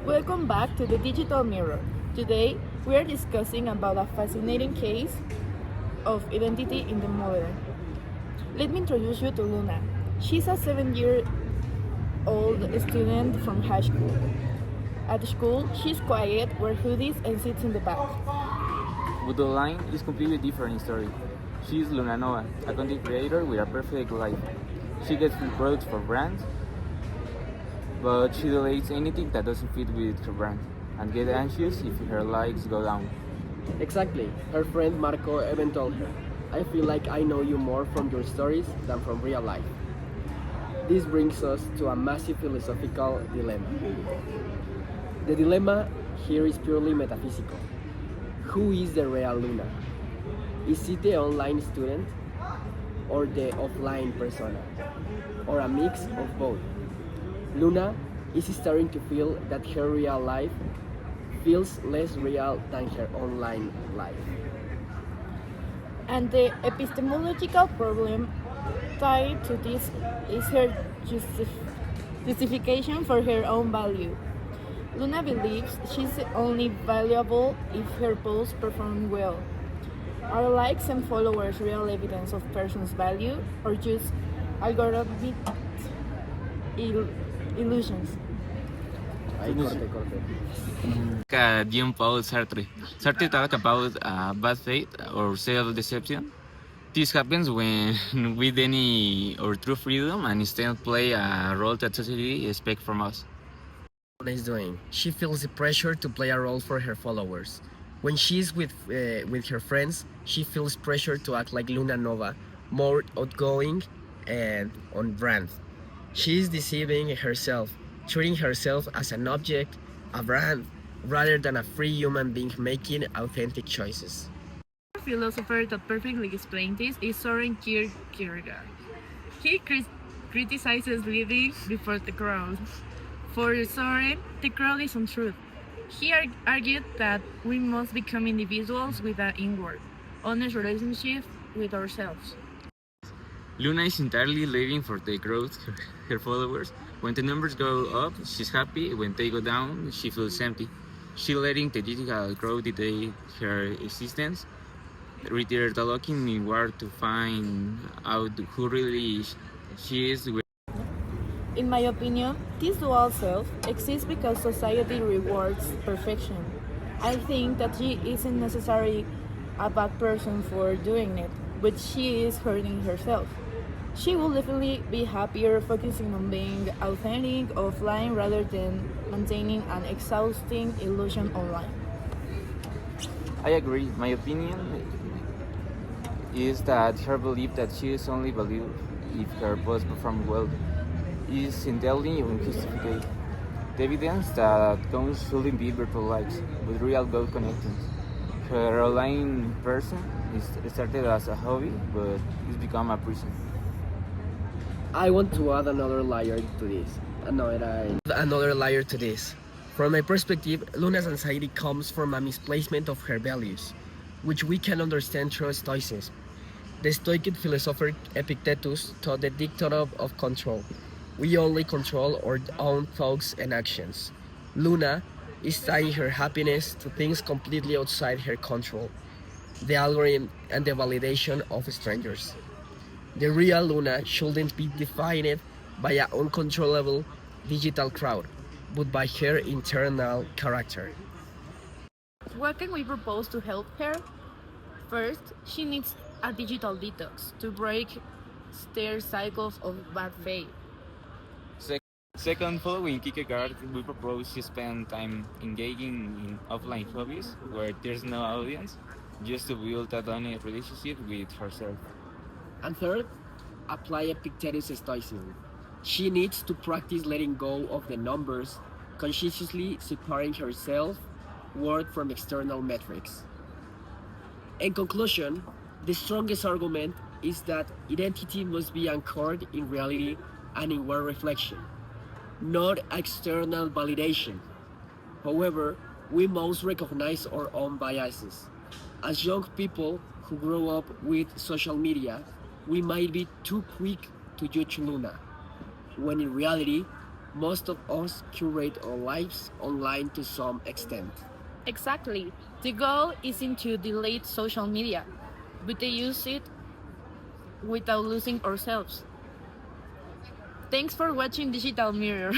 Welcome back to the Digital Mirror. Today, we are discussing about a fascinating case of identity in the modern. Let me introduce you to Luna. She's a 7-year-old student from high school. At school, she's quiet, wears hoodies, and sits in the back. But the line is completely different story. She is Luna Nova, a content creator with a perfect life. She gets free products for brands, but she deletes anything that doesn't fit with her brand and gets anxious if her likes go down. Exactly. Her friend Marco even told her, I feel like I know you more from your stories than from real life. This brings us to a massive philosophical dilemma. The dilemma here is purely metaphysical. Who is the real Luna? Is it the online student or the offline persona? Or a mix of both? Luna is starting to feel that her real life feels less real than her online life. And the epistemological problem tied to this is her justification for her own value. Luna believes she's only valuable if her posts perform well. Are likes and followers real evidence of person's value or just algorithmic illusions? Ay, corte. Jean-Paul Sartre. Sartre talked about bad faith or self-deception. This happens when we deny our true freedom and instead play a role that society expects from us. Luna is doing. She feels the pressure to play a role for her followers. When she's with her friends, she feels pressure to act like Luna Nova, more outgoing and on brand. She is deceiving herself, treating herself as an object, a brand, rather than a free human being making authentic choices. A philosopher that perfectly explains this is Soren Kierkegaard. He criticizes living before the crowd. For Soren, the crowd is untruth. He argued that we must become individuals with an inward, honest relationship with ourselves. Luna is entirely living for the growth her followers. When the numbers go up, she's happy. When they go down, she feels empty. She letting the digital growth dictate her existence, retired looking inward to find out who really she is. In my opinion, this dual self exists because society rewards perfection. I think that she isn't necessarily a bad person for doing it, but she is hurting herself. She will definitely be happier focusing on being authentic offline rather than maintaining an exhausting illusion online. I agree. My opinion is that her belief that she is only valued if her posts perform well is entirely unjustified. The evidence that counts shouldn't be virtual likes, but real good connections. Her online person is started as a hobby, but it's become a prison. I want to add another layer to this. Another layer to this. From my perspective, Luna's anxiety comes from a misplacement of her values, which we can understand through Stoicism. The Stoic philosopher Epictetus taught the dictator of control. We only control our own thoughts and actions. Luna is tying her happiness to things completely outside her control, the algorithm and the validation of strangers. The real Luna shouldn't be defined by an uncontrollable digital crowd, but by her internal character. What can we propose to help her? First, she needs a digital detox to break their cycles of bad faith. Second, following Kierkegaard, we propose she spend time engaging in offline hobbies where there's no audience, just to build a honest relationship with herself. And third, apply Epictetus Stoicism. She needs to practice letting go of the numbers, consciously separating herself worth from external metrics. In conclusion, the strongest argument is that identity must be anchored in reality and inward reflection, not external validation. However, we must recognize our own biases. As young people who grow up with social media, we might be too quick to judge Luna, when in reality, Most of us curate our lives online to some extent. Exactly. The goal isn't to delete social media, but to use it without losing ourselves. Thanks for watching Digital Mirror.